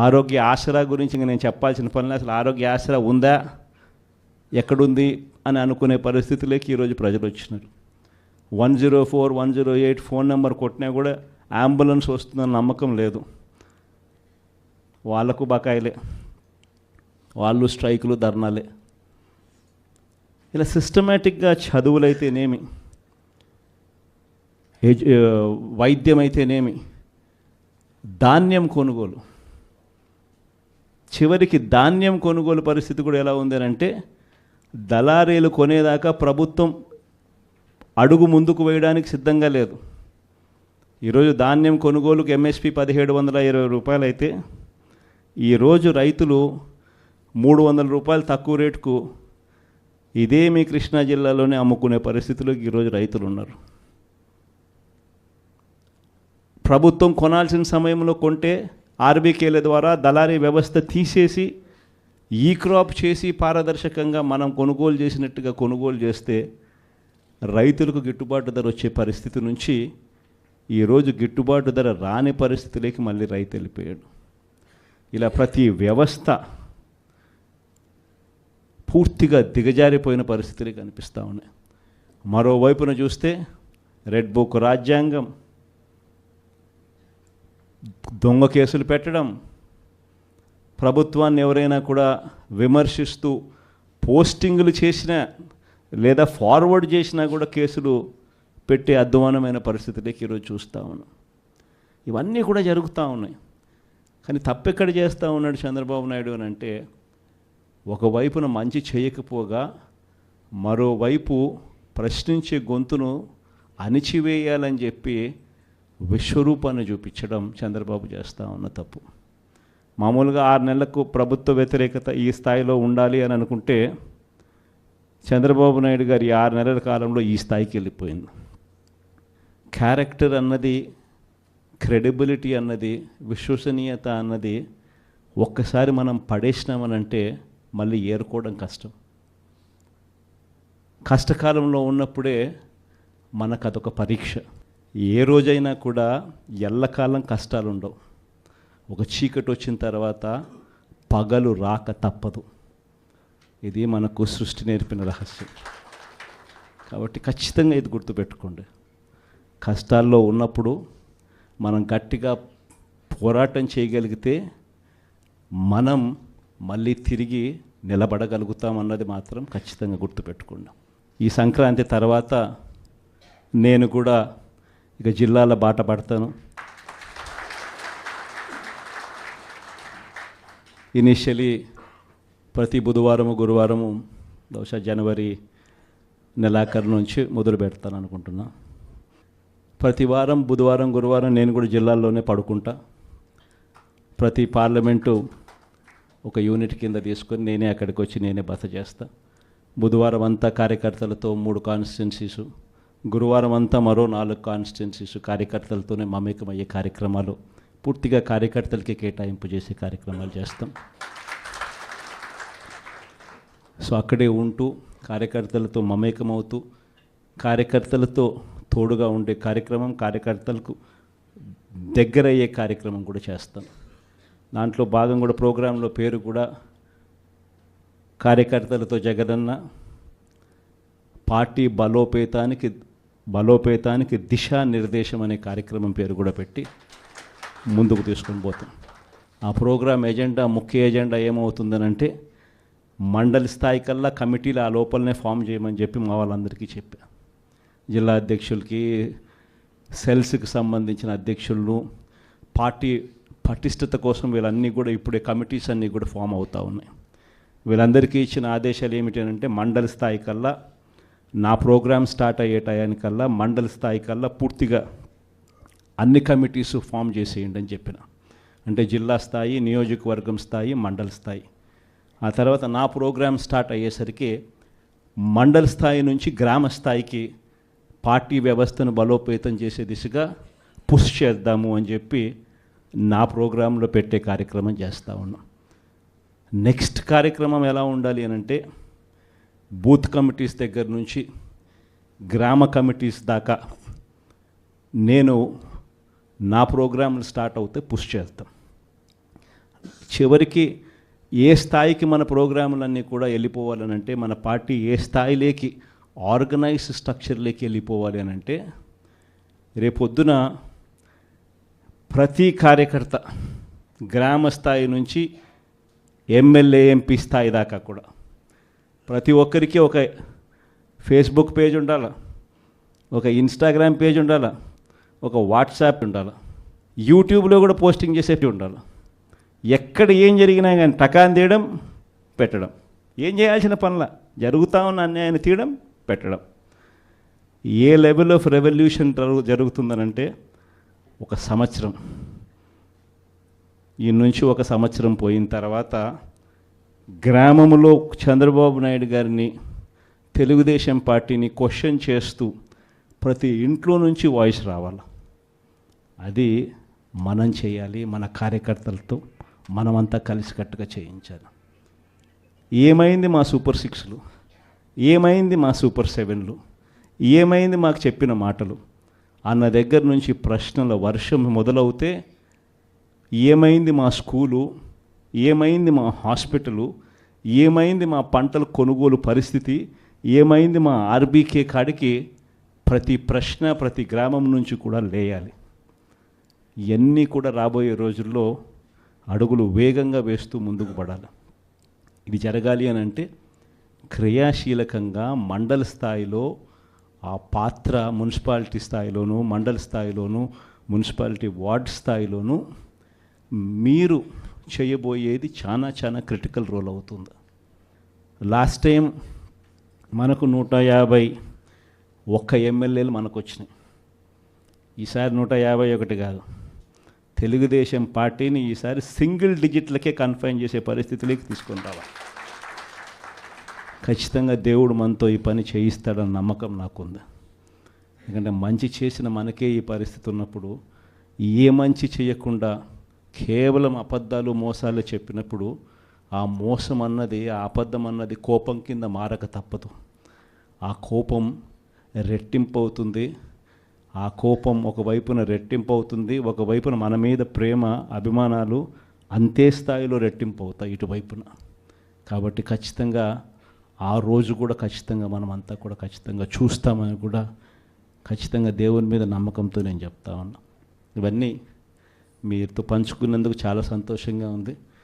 ఆరోగ్య ఆసరా గురించి ఇంక నేను చెప్పాల్సిన పనులు, అసలు ఆరోగ్య ఆసరా ఉందా, ఎక్కడుంది అని అనుకునే పరిస్థితులకి ఈరోజు ప్రజలు వచ్చినారు. 104, 108 ఫోన్ నెంబర్ కొట్టినా కూడా అంబులెన్స్ వస్తుందన్న నమ్మకం లేదు. వాళ్లకు బకాయిలే, వాళ్ళు స్ట్రైకులు, ధర్నాలే. ఇలా సిస్టమేటిక్గా చదువులైతేనేమి, వైద్యం అయితేనేమి, ధాన్యం కొనుగోలు, చివరికి ధాన్యం కొనుగోలు పరిస్థితి కూడా ఎలా ఉంది అంటే దళారీలు కొనేదాకా ప్రభుత్వం అడుగు ముందుకు వేయడానికి సిద్ధంగా లేదు. ఈరోజు ధాన్యం కొనుగోలుకు ఎంఎస్పి 1720 రూపాయలు అయితే ఈరోజు రైతులు 300 రూపాయలు తక్కువ రేటుకు ఇదే మీ కృష్ణా జిల్లాలోనే అమ్ముకునే పరిస్థితిలో ఈరోజు రైతులు ఉన్నారు. ప్రభుత్వం కొనాల్సిన సమయంలో కొంటే ఆర్బీకేల ద్వారా దళారీ వ్యవస్థ తీసేసి ఈ క్రాప్ చేసి పారదర్శకంగా మనం కొనుగోలు చేసినట్టుగా కొనుగోలు చేస్తే రైతులకు గిట్టుబాటు ధర వచ్చే పరిస్థితి నుంచి ఈరోజు గిట్టుబాటు ధర రాని పరిస్థితిలోకి మళ్ళీ రైతు వెళ్ళిపోయాడు. ఇలా ప్రతి వ్యవస్థ పూర్తిగా దిగజారిపోయిన పరిస్థితులు కనిపిస్తూ ఉన్నాయి. మరోవైపున చూస్తే రెడ్ బుక్ రాజ్యాంగం, దొంగ కేసులు పెట్టడం, ప్రభుత్వాన్ని ఎవరైనా కూడా విమర్శిస్తూ పోస్టింగులు చేసినా లేదా ఫార్వర్డ్ చేసినా కూడా కేసులు పెట్టే అధ్వానమైన పరిస్థితులకి ఈరోజు చూస్తూ ఉన్నాం. ఇవన్నీ కూడా జరుగుతూ ఉన్నాయి. కానీ తప్పెక్కడ చేస్తూ ఉన్నాడు చంద్రబాబు నాయుడు అని అంటే, ఒకవైపున మంచి చేయకపోగా మరోవైపు ప్రశ్నించే గొంతును అణిచివేయాలని చెప్పి విశ్వరూపాన్ని చూపించడం చంద్రబాబు చేస్తూ ఉన్న తప్పు. మామూలుగా 6 నెలలకు ప్రభుత్వ వ్యతిరేకత ఈ స్థాయిలో ఉండాలి అని అనుకుంటే చంద్రబాబు నాయుడు గారి 6 నెలల కాలంలో ఈ స్థాయికి వెళ్ళిపోయింది. క్యారెక్టర్ అన్నది, క్రెడిబిలిటీ అన్నది, విశ్వసనీయత అన్నది ఒక్కసారి మనం పడేసినామనంటే మళ్ళీ ఏరుకోవడం కష్టం. కష్టకాలంలో ఉన్నప్పుడే మనకు అదొక పరీక్ష. ఏ రోజైనా కూడా ఎల్లకాలం కష్టాలు ఉండవు. ఒక చీకటి వచ్చిన తర్వాత పగలు రాక తప్పదు. ఇది మనకు సృష్టి నేర్పిన రహస్యం. కాబట్టి ఖచ్చితంగా ఇది గుర్తుపెట్టుకోండి. కష్టాల్లో ఉన్నప్పుడు మనం గట్టిగా పోరాటం చేయగలిగితే మనం మళ్ళీ తిరిగి నిలబడగలుగుతామన్నది మాత్రం ఖచ్చితంగా గుర్తుపెట్టుకోండి. ఈ సంక్రాంతి తర్వాత నేను కూడా ఇక జిల్లాల బాట పడతాను. ఇనిషియలీ ప్రతి బుధవారము, గురువారము, బహుశా జనవరి నెలాఖరు నుంచి మొదలు పెడతాను అనుకుంటున్నా. ప్రతి వారం బుధవారం, గురువారం నేను కూడా జిల్లాల్లోనే పడుకుంటా. ప్రతి పార్లమెంటు ఒక యూనిట్ కింద తీసుకొని నేనే అక్కడికి వచ్చి నేనే బస చేస్తా. బుధవారం అంతా కార్యకర్తలతో 3 కాన్స్టిట్యున్సీసు, గురువారం అంతా మరో 4 కాన్స్టిట్యున్సీసు కార్యకర్తలతోనే మమేకమయ్యే కార్యక్రమాలు, పూర్తిగా కార్యకర్తలకి కేటాయింపు చేసే కార్యక్రమాలు చేస్తాం. సో అక్కడే ఉంటూ కార్యకర్తలతో మమేకమవుతూ కార్యకర్తలతో తోడుగా ఉండే కార్యక్రమం, కార్యకర్తలకు దగ్గరయ్యే కార్యక్రమం కూడా చేస్తాం. దాంట్లో భాగం కూడా ప్రోగ్రాంలో పేరు కూడా కార్యకర్తలతో జగనన్న, పార్టీ బలోపేతానికి దిశానిర్దేశం అనే కార్యక్రమం పేరు కూడా పెట్టి ముందుకు తీసుకొని పోతాం. ఆ ప్రోగ్రాం ఎజెండా, ముఖ్య ఎజెండా ఏమవుతుందనంటే మండలి స్థాయి కల్లా కమిటీలు ఆ లోపలనే ఫామ్ చేయమని చెప్పి మా వాళ్ళందరికీ చెప్పా. జిల్లా అధ్యక్షులకి, సెల్స్కి సంబంధించిన అధ్యక్షులను, పార్టీ పటిష్టత కోసం వీళ్ళన్నీ కూడా ఇప్పుడే కమిటీస్ అన్నీ కూడా ఫామ్ అవుతూ ఉన్నాయి. వీళ్ళందరికీ ఇచ్చిన ఆదేశాలు ఏమిటంటే మండలి స్థాయి కల్లా, నా ప్రోగ్రాం స్టార్ట్ అయ్యే టయానికల్లా మండలి స్థాయి కల్లా పూర్తిగా అన్ని కమిటీస్ ఫామ్ చేసేయండి అని చెప్పిన. అంటే జిల్లా స్థాయి, నియోజకవర్గం స్థాయి, మండల స్థాయి. ఆ తర్వాత నా ప్రోగ్రాం స్టార్ట్ అయ్యేసరికి మండల స్థాయి నుంచి గ్రామ స్థాయికి పార్టీ వ్యవస్థను బలోపేతం చేసే దిశగా పుష్ చేద్దాము అని చెప్పి నా ప్రోగ్రాంలో పెట్టే కార్యక్రమం చేస్తూ ఉన్నాం. నెక్స్ట్ కార్యక్రమం ఎలా ఉండాలి అని అంటే బూత్ కమిటీస్ దగ్గర నుంచి గ్రామ కమిటీస్ దాకా నేను నా ప్రోగ్రాంలు స్టార్ట్ అవుతే పుష్ చేస్తాం. చివరికి ఏ స్థాయికి మన ప్రోగ్రాములన్నీ కూడా వెళ్ళిపోవాలనంటే, మన పార్టీ ఏ స్థాయిలోకి ఆర్గనైజ్ స్ట్రక్చర్లోకి వెళ్ళిపోవాలి అని అంటే, రేపొద్దున ప్రతి కార్యకర్త గ్రామ స్థాయి నుంచి ఎమ్మెల్యే ఎంపీ స్థాయి దాకా కూడా ప్రతి ఒక్కరికి ఒక ఫేస్బుక్ పేజ్ ఉండాలి, ఒక ఇన్స్టాగ్రామ్ పేజ్ ఉండాలి, ఒక వాట్సాప్ ఉండాలి, యూట్యూబ్లో కూడా పోస్టింగ్ చేసేవి ఉండాలి. ఎక్కడ ఏం జరిగినా కానీ టకాన్ తీయడం, పెట్టడం, ఏం చేయాల్సిన పనుల జరుగుతూ ఉన్న అన్యాయాన్ని తీయడం, పెట్టడం. ఏ లెవెల్ ఆఫ్ రెవల్యూషన్ జరుగుతుందనంటే, ఒక సంవత్సరం ఈ నుంచి ఒక సంవత్సరం పోయిన తర్వాత గ్రామంలో చంద్రబాబు నాయుడు గారిని, తెలుగుదేశం పార్టీని క్వశ్చన్ చేస్తూ ప్రతి ఇంట్లో నుంచి వాయిస్ రావాలి. అది మనం చేయాలి, మన కార్యకర్తలతో మనమంతా కలిసికట్టుగా చేయించాలి. ఏమైంది మా సూపర్ 6లు, ఏమైంది మా సూపర్ 7లు, ఏమైంది మాకు చెప్పిన మాటలు అన్న దగ్గర నుంచి ప్రశ్నల వర్షం మొదలవుతే, ఏమైంది మా స్కూలు, ఏమైంది మా హాస్పిటలు, ఏమైంది మా పంటల కొనుగోలు పరిస్థితి, ఏమైంది మా ఆర్బీకే కాడికి ప్రతి ప్రశ్న ప్రతి గ్రామం నుంచి కూడా లేయాలి. ఇవన్నీ కూడా రాబోయే రోజుల్లో అడుగులు వేగంగా వేస్తూ ముందుకు పడాలి. ఇది జరగాలి అని అంటే క్రియాశీలకంగా మండల స్థాయిలో ఆ పాత్ర, మున్సిపాలిటీ స్థాయిలోనూ, మండల స్థాయిలోనూ, మున్సిపాలిటీ వార్డ్ స్థాయిలోనూ మీరు చేయబోయేది చాలా చాలా క్రిటికల్ రోల్ అవుతుంది. లాస్ట్ టైం మనకు 151 ఎమ్మెల్యేలు మనకు వచ్చినాయి. ఈసారి 151 కాదు, తెలుగుదేశం పార్టీని ఈసారి సింగిల్ డిజిట్లకే కన్ఫైన్ చేసే పరిస్థితిలోకి తీసుకొని రావాలి. ఖచ్చితంగా దేవుడు మనతో ఈ పని చేయిస్తాడన్న నమ్మకం నాకుంది. ఎందుకంటే మంచి చేసిన మనకే ఈ పరిస్థితి ఉన్నప్పుడు, ఏ మంచి చేయకుండా కేవలం అబద్ధాలు మోసాలు చెప్పినప్పుడు, ఆ మోసం అన్నది, ఆ అబద్ధం అన్నది కోపం కింద మారక తప్పదు. ఆ కోపం రెట్టింపు అవుతుంది. ఆ కోపం ఒకవైపున రెట్టింపు అవుతుంది, ఒకవైపున మన మీద ప్రేమ, అభిమానాలు అంతే స్థాయిలో రెట్టింపు అవుతాయి ఇటువైపున. కాబట్టి ఖచ్చితంగా ఆ రోజు కూడా ఖచ్చితంగా మనం అంతా కూడా ఖచ్చితంగా చూస్తామని కూడా ఖచ్చితంగా దేవుని మీద నమ్మకంతో నేను చెప్తా ఉన్నా. ఇవన్నీ మీతో పంచుకున్నందుకు చాలా సంతోషంగా ఉంది.